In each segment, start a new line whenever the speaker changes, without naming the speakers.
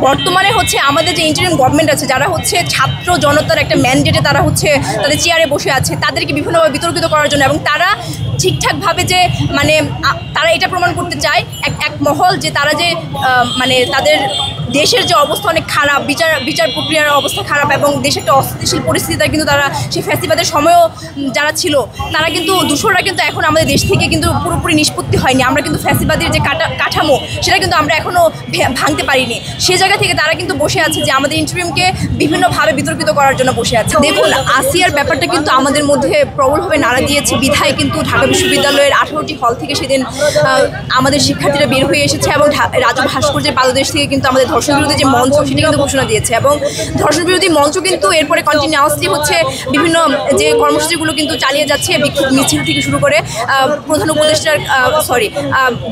বর্তমানে হচ্ছে আমাদের যে ইন্টারিম গভর্নমেন্ট আছে, যারা হচ্ছে ছাত্র জনতার একটা ম্যান্ডেটে তারা হচ্ছে তাদের চেয়ারে বসে আছে, তাদেরকে বিভিন্নভাবে বিতর্কিত করার জন্য, এবং তারা ঠিকঠাকভাবে যে মানে তারা এটা প্রমাণ করতে চায় এক মহল যে তারা যে মানে তাদের দেশের যে অবস্থা অনেক খারাপ, বিচার প্রক্রিয়ার অবস্থা খারাপ এবং দেশে একটা অস্থিতিশীল পরিস্থিতিতে কিন্তু তারা সেই ফ্যাসিবাদের সময়ও যারা ছিল তারা কিন্তু দূষণরা কিন্তু এখন আমাদের দেশ থেকে কিন্তু পুরোপুরি নিষ্পত্তি হয়নি। আমরা কিন্তু ফ্যাসিবাদের যে কাঠামো সেটা কিন্তু আমরা এখনও ভাঙতে পারিনি। সে জায়গা থেকে তারা কিন্তু বসে আছে যে আমাদের ইন্টারিমকে বিভিন্নভাবে বিতর্কিত করার জন্য বসে আছে। দেখুন, আসিয়ার ব্যাপারটা কিন্তু আমাদের মধ্যে প্রবলভাবে নাড়া দিয়েছে বিধায় কিন্তু ঢাকা বিশ্ববিদ্যালয়ের 18টি হল থেকে সেদিন আমাদের শিক্ষার্থীরা বের হয়ে এসেছে এবং রাজু ভাস্কর্যের পাদদেশ থেকে কিন্তু আমাদের ধর্ষণ বিরোধী যে মঞ্চ সেটি কিন্তু ঘোষণা দিয়েছে, এবং ধর্ষণ বিরোধী মঞ্চ কিন্তু এরপরে কন্টিনিউয়াসলি হচ্ছে বিভিন্ন যে কর্মসূচিগুলো কিন্তু চালিয়ে যাচ্ছে, বিক্ষোভ মিছিল থেকে শুরু করে প্রধান উপদেষ্টার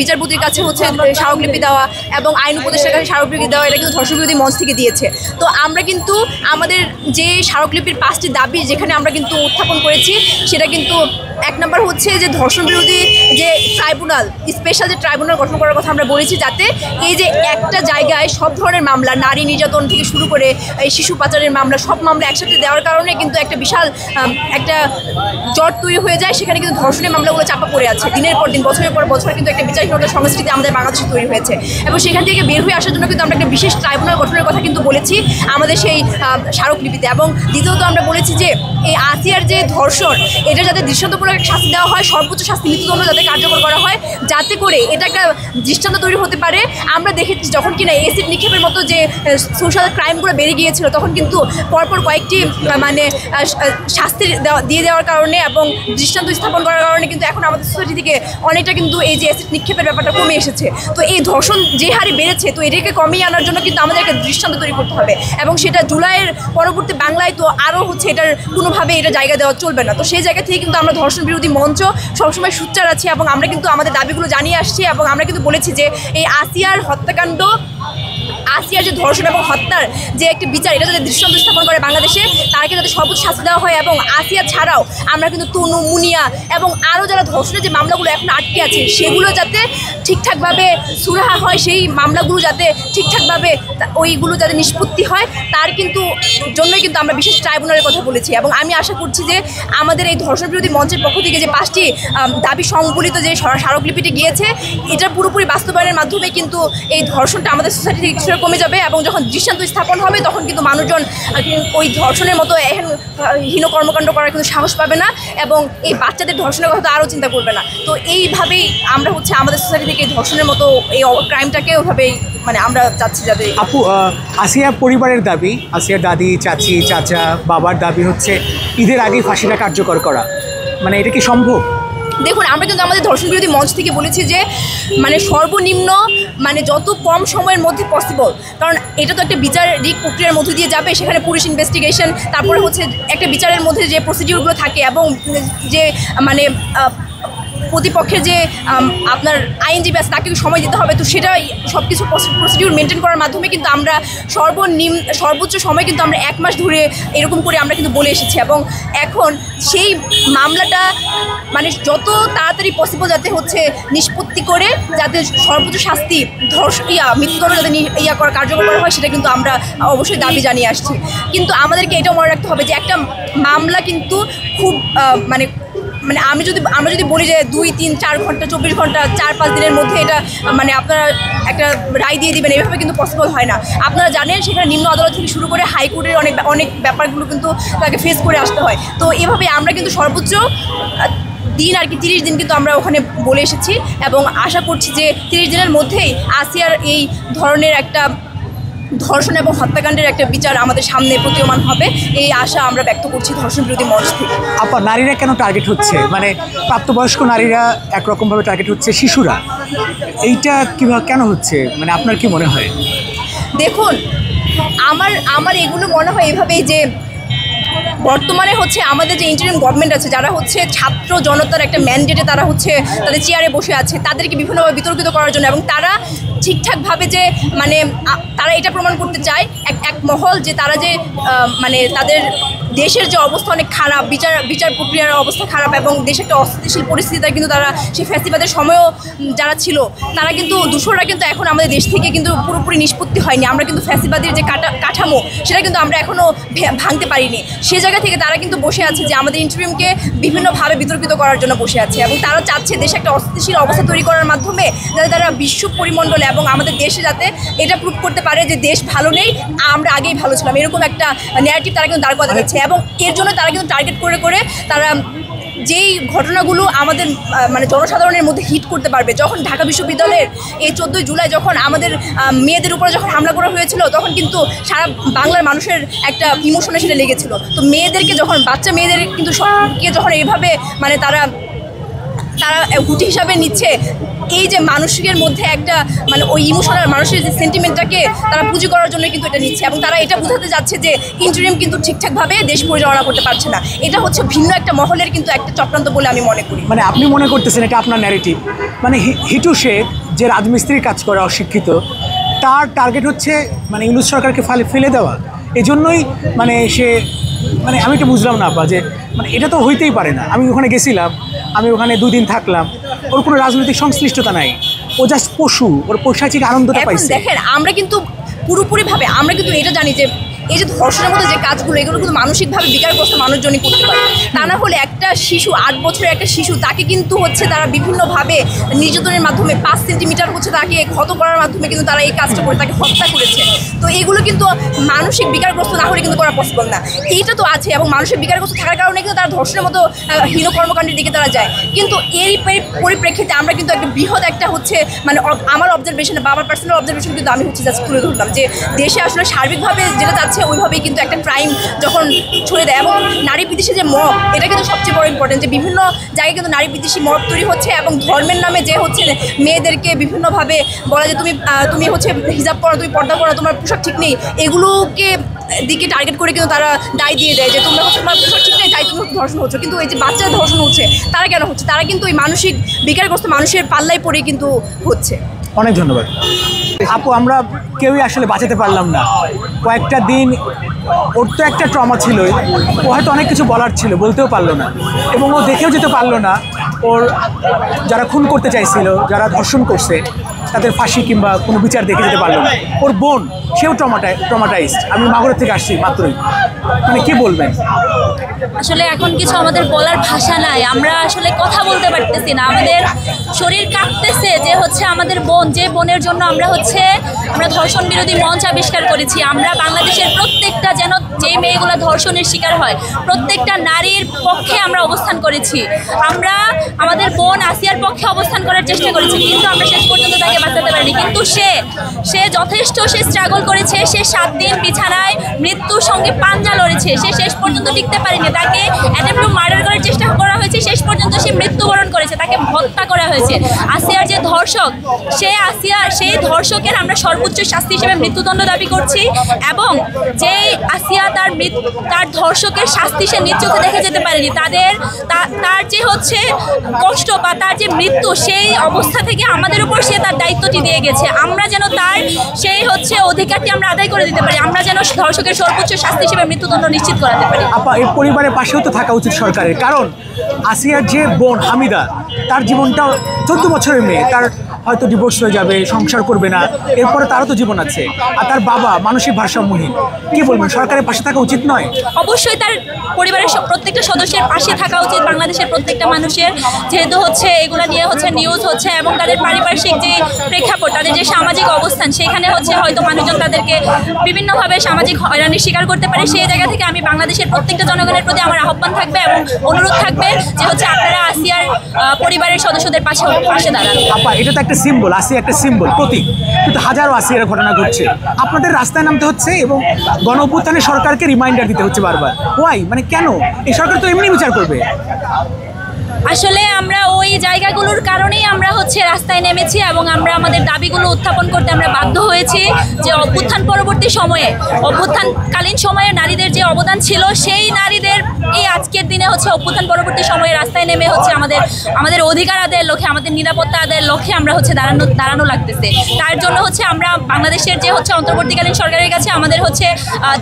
বিচারপতির কাছে হচ্ছে স্মারকলিপি দেওয়া এবং আইন উপদেষ্টার কাছে স্মারকলিপি দেওয়া, এটা কিন্তু ধর্ষণ বিরোধী মঞ্চ থেকে দিয়েছে। তো আমরা কিন্তু আমাদের যে স্মারকলিপির 5টি দাবি যেখানে আমরা কিন্তু উত্থাপন করেছি, সেটা কিন্তু এক নম্বর হচ্ছে যে ধর্ষণ বিরোধী যে ট্রাইব্যুনাল, স্পেশাল যে ট্রাইব্যুনাল গঠন করার কথা আমরা বলেছি, যাতে এই যে একটা জায়গায় সব ধরনের মামলা, নারী নির্যাতন থেকে শুরু করে এই শিশু পাচারের মামলা, সব মামলা একসাথে দেওয়ার কারণে কিন্তু একটা বিশাল একটা জট তৈরি হয়ে যায়। সেখানে কিন্তু ধর্ষণের মামলাগুলো চাপা পড়ে আছে, দিনের পর দিন, বছরের পর বছর কিন্তু একটা বিচারহীনতার সংস্কৃতি আমাদের বাংলাদেশে তৈরি হয়েছে, এবং সেখান থেকে বের হয়ে আসার জন্য কিন্তু আমরা একটা বিশেষ ট্রাইব্যুনাল গঠনের কথা কিন্তু বলেছি আমাদের সেই স্মারকলিপিতে। এবং দ্বিতীয়ত আমরা বলেছি যে এই আসিয়ার যে ধর্ষণ, এটা যাতে দৃষ্টান্তমূলক শাস্তি দেওয়া হয়, সর্বোচ্চ শাস্তি মৃত্যুদণ্ড যাতে কার্যকর করা হয়, যাতে করে এটা একটা দৃষ্টান্ত তৈরি হতে পারে। আমরা দেখেছি যখন কিনা এসিড নিক্ষেপের মতো যে সোশ্যাল ক্রাইমগুলো বেড়ে গিয়েছিল, তখন কিন্তু পরপর কয়েকটি মানে শাস্তি দিয়ে দেওয়ার কারণে এবং দৃষ্টান্ত স্থাপন করার কারণে কিন্তু এখন আমাদের সোসাইটি থেকে অনেকটা কিন্তু এই যে অ্যাসিড নিক্ষেপের ব্যাপারটা কমে এসেছে। তো এই ধর্ষণ যে হারে বেড়েছে, তো এটাকে কমিয়ে আনার জন্য কিন্তু আমাদের একটা দৃষ্টান্ত তৈরি করতে হবে, এবং সেটা জুলাইয়ের পরবর্তী বাংলায় তো আরও হচ্ছে এটার কোনোভাবে এটা জায়গা দেওয়া চলবে না। তো সেই জায়গা থেকে কিন্তু আমরা ধর্ষণ বিরোধী মঞ্চ সবসময় সোচ্চার আছি এবং আমরা কিন্তু আমাদের দাবিগুলো জানিয়ে আসছি, এবং আমরা কিন্তু বলেছি যে এই আসিয়ার হত্যাকাণ্ড, আসিয়ার যে ধর্ষণ এবং হত্যার যে একটি বিচার, এটা যাতে দৃষ্টান্ত স্থাপন করে বাংলাদেশে, তাকে যাতে সর্বোচ্চ শাস্তি দেওয়া হয়। এবং আসিয়া ছাড়াও আমরা কিন্তু তনু, মুনিয়া এবং আরও যারা ধর্ষণের যে মামলাগুলো এখন আটকে আছে, সেগুলো যাতে ঠিকঠাকভাবে সুরাহা হয়, সেই মামলাগুলো যাতে ঠিকঠাকভাবে ওইগুলো যাতে নিষ্পত্তি হয়, তার কিন্তু জন্যই কিন্তু আমরা বিশেষ ট্রাইব্যুনালের কথা বলেছি। এবং আমি আশা করছি যে আমাদের এই ধর্ষণ বিরোধী মঞ্চের পক্ষ থেকে যে 5টি দাবি সংবলিত যে স্মারকলিপিটি গিয়েছে, এটার পুরোপুরি বাস্তবায়নের মাধ্যমে কিন্তু এই ধর্ষণটা আমাদের সোসাইটি থেকে কিছুটা কমে যাবে, এবং যখন দৃষ্টান্ত স্থাপন হবে তখন কিন্তু মানুষজন ওই ধর্ষণের মতো এখন হীন কর্মকাণ্ড করার কিন্তু সাহস পাবে না, এবং এই বাচ্চাদের ধর্ষণের কথা তো আরও চিন্তা করবে না। তো এইভাবেই আমরা হচ্ছে আমাদের সোসাইটি থেকে ধর্ষণের মতো এই ক্রাইমটাকে ওইভাবেই মানে আমরা চাচ্ছি যাতে।
আপু, আসিয়া পরিবারের দাবি, আসিয়ার দাদি, চাচি, চাচা, বাবার দাবি হচ্ছে ঈদের আগেই ফাঁসিটা কার্যকর করা, মানে এটা কি সম্ভব?
দেখুন, আমরা কিন্তু আমাদের ধর্ষণ বিরোধী মঞ্চ থেকে বলেছি যে মানে সর্বনিম্ন মানে যত কম সময়ের মধ্যে পসিবল, কারণ এটা তো একটা বিচারিক প্রক্রিয়ার মধ্যে দিয়ে যাবে, সেখানে পুলিশ ইনভেস্টিগেশন, তারপরে হচ্ছে একটা বিচারের মধ্যে যে প্রসিডিউরগুলো থাকে এবং যে মানে প্রতিপক্ষের যে আপনার আইনজীবী আছে তাকে সময় দিতে হবে। তো সেটা সব কিছু প্রসিডিউর মেনটেন করার মাধ্যমে কিন্তু আমরা সর্বোচ্চ সময় কিন্তু আমরা 1 মাস ধরে এরকম করে আমরা কিন্তু বলে এসেছি, এবং এখন সেই মামলাটা মানে যত তাড়াতাড়ি পসিবল যাতে হচ্ছে নিষ্পত্তি করে যাতে সর্বোচ্চ শাস্তি মৃত্যুদণ্ড যাতে কার্যকর করা হয়, সেটা কিন্তু আমরা অবশ্যই দাবি জানিয়ে আসছি। কিন্তু আমাদেরকে এটাও মনে রাখতে হবে যে একটা মামলা কিন্তু খুব আমরা যদি বলি যে 2, 3, 4 ঘন্টা, 24 ঘন্টা, 4-5 দিনের মধ্যে এটা মানে আপনারা একটা রায় দিয়ে দিবেন, এইভাবে কিন্তু পসিবল হয় না। আপনারা জানেন সেখানে নিম্ন আদালত থেকে শুরু করে হাইকোর্টের অনেক ব্যাপারগুলো কিন্তু তাকে ফেস করে আসতে হয়। তো এভাবে আমরা কিন্তু সর্বোচ্চ দিন আর কি 30 দিন কিন্তু আমরা ওখানে বলে এসেছি, এবং আশা করছি যে 30 দিনের মধ্যেই আসিয়ার এই ধরনের একটা ধর্ষণ এবং হত্যাকাণ্ডের একটা বিচার আমাদের সামনে প্রতীয়মান হবে, এই আশা আমরা ব্যক্ত করছি ধর্ষণ বিরোধী মঞ্চ থেকে।
আপা, নারীরা কেন টার্গেট হচ্ছে? মানে প্রাপ্তবয়স্ক নারীরা একরকমভাবে টার্গেট হচ্ছে, শিশুরা এইটা কীভাবে কেন হচ্ছে, মানে আপনার কি মনে হয়?
দেখুন, আমার এগুলো মনে হয় এভাবেই যে বর্তমানে হচ্ছে আমাদের যে ইন্টারিম গভর্নমেন্ট আছে, যারা হচ্ছে ছাত্র জনতার একটা ম্যান্ডেটে তারা হচ্ছে তাদের চেয়ারে বসে আছে, তাদেরকে বিভিন্নভাবে বিতর্কিত করার জন্য, এবং তারা ঠিকঠাকভাবে যে মানে তারা এটা প্রমাণ করতে চায় এক মহল যে তারা যে মানে তাদের দেশের যে অবস্থা অনেক খারাপ, বিচার প্রক্রিয়ার অবস্থা খারাপ এবং দেশে একটা অস্থিতিশীল পরিস্থিতিতে কিন্তু তারা সেই ফ্যাসিবাদের সময়ও যারা ছিল তারা কিন্তু দূষণরা কিন্তু এখন আমাদের দেশ থেকে কিন্তু পুরোপুরি নিষ্পত্তি হয়নি। আমরা কিন্তু ফ্যাসিবাদের যে কাঠামো সেটা কিন্তু আমরা এখনও ভাঙতে পারিনি। সে জায়গা থেকে তারা কিন্তু বসে আছে যে আমাদের ইন্টারিমকে বিভিন্নভাবে বিতর্কিত করার জন্য বসে আছে এবং তারা চাচ্ছে দেশে একটা অস্থিতিশীল অবস্থা তৈরি করার মাধ্যমে যাতে তারা বিশ্ব পরিমণ্ডলে এবং আমাদের দেশে যাতে এটা প্রুভ করতে পারে যে দেশ ভালো নেই, আমরা আগেই ভালো ছিলাম, এরকম একটা ন্যারেটিভ তারা কিন্তু দাঁড় করাতে যাচ্ছে। এবং এর জন্য তারা কিন্তু টার্গেট করে করে তারা যেই ঘটনাগুলো আমাদের মানে জনসাধারণের মধ্যে হিট করতে পারবে। যখন ঢাকা বিশ্ববিদ্যালয়ের এই 14 জুলাই যখন আমাদের মেয়েদের উপরে যখন হামলা করা হয়েছিল তখন কিন্তু সারা বাংলার মানুষের একটা ইমোশনে সেটা লেগেছিল। তো মেয়েদেরকে যখন বাচ্চা মেয়েদের কিন্তু সবকে যখন এইভাবে মানে তারা গুটি হিসাবে নিচ্ছে, এই যে মানুষের মধ্যে একটা মানে ওই ইমোশনাল মানুষের যে সেন্টিমেন্টটাকে তারা পুঁজি করার জন্য কিন্তু এটা নিচ্ছে এবং তারা এটা বোঝাতে যাচ্ছে যে ইন্টারিম কিন্তু ঠিকঠাকভাবে দেশ পরিচালনা করতে পারছে না। এটা হচ্ছে ভিন্ন একটা মহলের কিন্তু একটা চক্রান্ত বলে আমি মনে করি।
মানে আপনি মনে করতেছেন এটা আপনার ন্যারেটিভ, মানে হিটু শেখ যে রাজমিস্ত্রির কাজ করে অশিক্ষিত, তার টার্গেট হচ্ছে মানে ইউনূস সরকারকে ফেলে দেওয়া। এজন্যই মানে সে মানে আমি এটা বুঝলাম না যে মানে এটা তো হইতেই পারে না। আমি ওখানে গেছিলাম, আমি ওখানে 2 দিন থাকলাম, ওর কোনো রাজনৈতিক সংশ্লিষ্টতা নাই, ও জাস্ট পশু, ওর পৈশাচিক আনন্দটা পাইছে।
দেখেন আমরা কিন্তু পুরোপুরিভাবে আমরা কিন্তু এটা জানি যে এই যে ধর্ষণের মতো যে কাজগুলো এগুলো কিন্তু মানসিকভাবে বিকারগ্রস্ত মানুষজনই করতে পারে। তা না হলে একটা শিশু 8 বছরের একটা শিশু তাকে কিন্তু হচ্ছে তারা বিভিন্নভাবে নির্যাতনের মাধ্যমে 5 সেন্টিমিটার হচ্ছে তাকে ক্ষত করার মাধ্যমে কিন্তু তারা এই কাজটা করে তাকে হত্যা করেছে। তো এগুলো কিন্তু মানসিক বিকারগ্রস্ত না হলে কিন্তু করা পসিবল না। এইটা তো আছে এবং মানসিক বিকারগ্রস্ত থাকার কারণে কিন্তু তারা ধর্ষণের মতো হীন কর্মকাণ্ডের দিকে তারা যায়। কিন্তু এর পরিপ্রেক্ষিতে আমরা কিন্তু একটা বৃহৎ একটা হচ্ছে মানে আমার অবজারভেশন বা আমার পার্সোনাল অবজারভেশন কিন্তু আমি হচ্ছে জাস্ট তুলে ধরলাম যে দেশে আসলে সার্বিকভাবে যেটা চাচ্ছে ওইভাবেই কিন্তু একটা ক্রাইম যখন ছড়ে দেয় এবং নারী বিদ্বেষী যে মব এটা কিন্তু সবচেয়ে বড় ইম্পর্টেন্ট যে বিভিন্ন জায়গায় কিন্তু নারী বিদ্বেষী মব তৈরি হচ্ছে এবং ধর্মের নামে যে হচ্ছে মেয়েদেরকে বিভিন্নভাবে বলা যে তুমি হচ্ছে হিজাব পড়ো, তুমি পর্দা করো, তোমার পোশাক ঠিক নেই, এগুলোকে দিকে টার্গেট করে কিন্তু তারা দায় দিয়ে দেয় যে তোমরা হচ্ছে তোমার পোশাক ঠিক নেই তাই তুমি ধর্ষণ হচ্ছে। কিন্তু এই যে বাচ্চারা ধর্ষণ হচ্ছে তারা কেন হচ্ছে? তারা কিন্তু ওই মানসিক বিকারগ্রস্ত মানুষের পাল্লায় পড়ে কিন্তু হচ্ছে।
অনেক ধন্যবাদ আপু। আমরা কেউই আসলে বাঁচাতে পারলাম না। কয়েকটা দিন ওর তো একটা ট্রমা ছিল, ও হয়তো অনেক কিছু বলার ছিল, বলতেও পারলো না এবং ও দেখেও যেতে পারলো না ওর যারা খুন করতে চাইছিল, যারা ধর্ষণ করছে তাদের ফাঁসি কিংবা কোনো বিচার দেখে যেতে পারলো না। ওর বোন সেও ট্রমাটাইজড। আমি মাগুরা থেকে আসছি মাত্রই, মানে কি বলবেন?
আসলে এখন কিছু আমাদের বলার ভাষা নাই, আমরা আসলে কথা বলতে পারতেছি না, আমাদের শরীর কাঁপতেছে যে হচ্ছে আমাদের বোন, যে বোনের জন্য আমরা ধর্ষণ বিরোধী মঞ্চ আবিষ্কার করেছি। আমরা বাংলাদেশের প্রত্যেকটা যেন যে মেয়েগুলো ধর্ষণের শিকার হয় প্রত্যেকটা নারীর পক্ষে আমরা অবস্থান করেছি। আমরা আমাদের বোন আসিয়ার পক্ষে অবস্থান করার চেষ্টা করেছি, কিন্তু আমরা শেষ পর্যন্ত তাকে বাঁচাতে পারিনি। কিন্তু সে যথেষ্ট স্ট্রাগল করেছে, সে 7 দিন বিছানায় মৃত্যুর সঙ্গে পাঞ্জা লড়েছে, সে শেষ পর্যন্ত টিকতে পারেনি, তাকে অ্যাটেম্প্ট টু মার্ডার করার চেষ্টা করা হয়েছে, শেষ পর্যন্ত সে মৃত্যুবরণ করেছে, তাকে হত্যা করা হয়েছে। আসিয়ার যে ধর্ষক সেই ধর্ষকের আমরা সর্বোচ্চ শাস্তি হিসেবে মৃত্যুদণ্ড দাবি করছি এবং যে আসিয়া তার ধর্ষকের শাস্তি সে নিজ চোখে দেখে যেতে পারেনি, তার যে হচ্ছে কষ্ট বা তার যে মৃত্যু সেই অবস্থা থেকে আমাদের উপর সে তার দায়িত্বটি দিয়ে গেছে। আমরা যেন তার সেই হচ্ছে অধিকারটি আমরা আদায় করে দিতে পারি, আমরা যেন ধর্ষকের সর্বোচ্চ শাস্তি হিসেবে মৃত্যুদণ্ড নিশ্চিত করাতে পারি।
আপা এই পরিবারের পাশেও তো থাকা উচিত সরকারের, কারণ আসিয়ার যে বোন হামিদা তার জীবনটা 14 বছরের মেয়ে, তার হয়তো ডিভোর্স হয়ে যাবে, সংসার করবে না, এরপরে তারও তো জীবন আছে, আর তার বাবা মানসিক ভারসাম্যহীন। কি বলবেন, সরকারের পাশে থাকা উচিত নয়?
অবশ্যই তার পরিবারের প্রত্যেকটা সদস্যের পাশে থাকা উচিত, বাংলাদেশের প্রত্যেকটা মানুষের, যেহেতু হচ্ছে এগুলো নিয়ে হচ্ছে নিউজ হচ্ছে এবং তাদের পারিপার্শ্বিক যে প্রেক্ষাপট, তাদের যে সামাজিক অবস্থান, সেখানে হচ্ছে হয়তো মানুষজন তাদেরকে বিভিন্নভাবে সামাজিক হয়রানির শিকার করতে পারে। সেই জায়গা থেকে আমি বাংলাদেশের প্রত্যেকটা জনগণের প্রতি আমার আহ্বান থাকবে এবং অনুরোধ থাকবে যে হচ্ছে আপনারা আসিয়ার পরিবারের সদস্যদের পাশে দাঁড়ান।
আপা এটা তো একটা সিম্বল, আসিয়া একটা সিম্বল, প্রতীক, কিন্তু হাজারো আসিয়ার ঘটনা ঘটছে, আপনাদের রাস্তায় নামতে হচ্ছে এবং গণ অভ্যুত্থানে সরকারকে রিমাইন্ডার দিতে হচ্ছে বারবার। ওয়াই, মানে কেন? এই সরকার তো এমনি বিচার করবে।
আসলে আমরা ওই জায়গাগুলোর কারণেই আমরা হচ্ছে রাস্তায় নেমেছি এবং আমরা আমাদের দাবিগুলো উত্থাপন করতে আমরা বাধ্য হয়েছি। যে অভ্যুত্থান পরবর্তী সময়ে, অভ্যুত্থানকালীন সময়ে নারীদের যে অবদান ছিল, সেই নারীদের এই আজকের দিনে হচ্ছে অভ্যুত্থান পরবর্তী সময়ে রাস্তায় নেমে হচ্ছে আমাদের অধিকার আদায়ের লক্ষ্যে, আমাদের নিরাপত্তা আদায়ের লক্ষ্যে আমরা হচ্ছে দাঁড়ানো লাগতেছে। তার জন্য হচ্ছে আমরা বাংলাদেশের যে হচ্ছে অন্তর্বর্তীকালীন সরকারের কাছে আমাদের হচ্ছে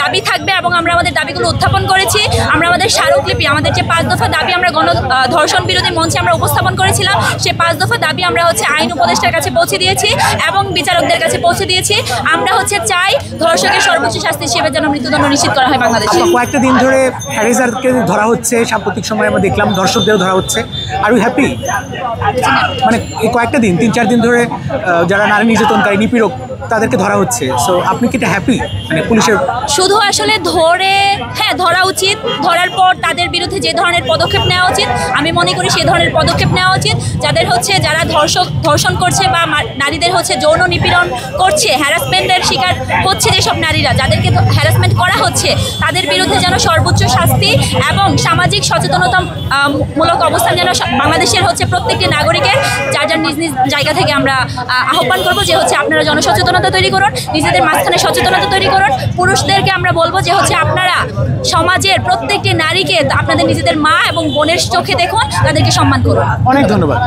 দাবি থাকবে এবং আমরা আমাদের দাবিগুলো উত্থাপন করেছি। আমরা আমাদের স্মারকলিপি, আমাদের যে 5 দফা দাবি আমরা ধর্ষণ বিরোধী মঞ্চে আমরা উপস্থাপন করেছিলাম, সেই 5 দফা দাবি আমরা হচ্ছে আইন উপদেষ্টার কাছে পৌঁছে দিয়েছি এবং বিচারকদের কাছে পৌঁছে দিয়েছি। আমরা হচ্ছে চাই ধর্ষকের সর্বোচ্চ শাস্তি হিসেবে যেন মৃত্যুদণ্ড নিশ্চিত করা হয় বাংলাদেশে।
কয়েকটা দিন ধরে হ্যারিসারকে ধরা হচ্ছে, সাম্প্রতিক সময়ে আমরা দেখলাম ধর্ষকদেরও ধরা হচ্ছে। Are you happy? মানে এই কয়েকটা দিন, 3-4 দিন ধরে যারা নারী নির্যাতনকারী, নিপীড়ক, তাদেরকে ধরা হচ্ছে। সো আপনি কি এটা হ্যাপি? মানে পুলিশের
শুধু আসলে ধরা উচিত, ধরার পর তাদের বিরুদ্ধে যে ধরনের পদক্ষেপ নেওয়া উচিত আমি মনে করি সেই ধরনের পদক্ষেপ নেওয়া উচিত। যারা ধর্ষণ করছে বা নারীদের হচ্ছে যৌন নিপীড়ন করছে, হ্যারাসমেন্টের শিকার হচ্ছে, যেসব নারীরা যাদেরকে হ্যারাসমেন্ট করা হচ্ছে তাদের বিরুদ্ধে যেন সর্বোচ্চ শাস্তি এবং সামাজিক সচেতনতা মূলক অবস্থান যেন বাংলাদেশের হচ্ছে প্রত্যেকটি নাগরিকের যার নিজ নিজ জায়গা থেকে আমরা আহ্বান করব যে হচ্ছে আপনারা জনসচেতনতা তৈরি করুন, নিজেদের মাঝখানে সচেতনতা তৈরি করুন। পুরুষদেরকে আমরা বলবো যে হচ্ছে আপনারা সমাজের প্রত্যেকটি নারীকে আপনাদের নিজেদের মা এবং বোনের চোখে দেখুন, তাদেরকে সম্মান করুন।
অনেক ধন্যবাদ।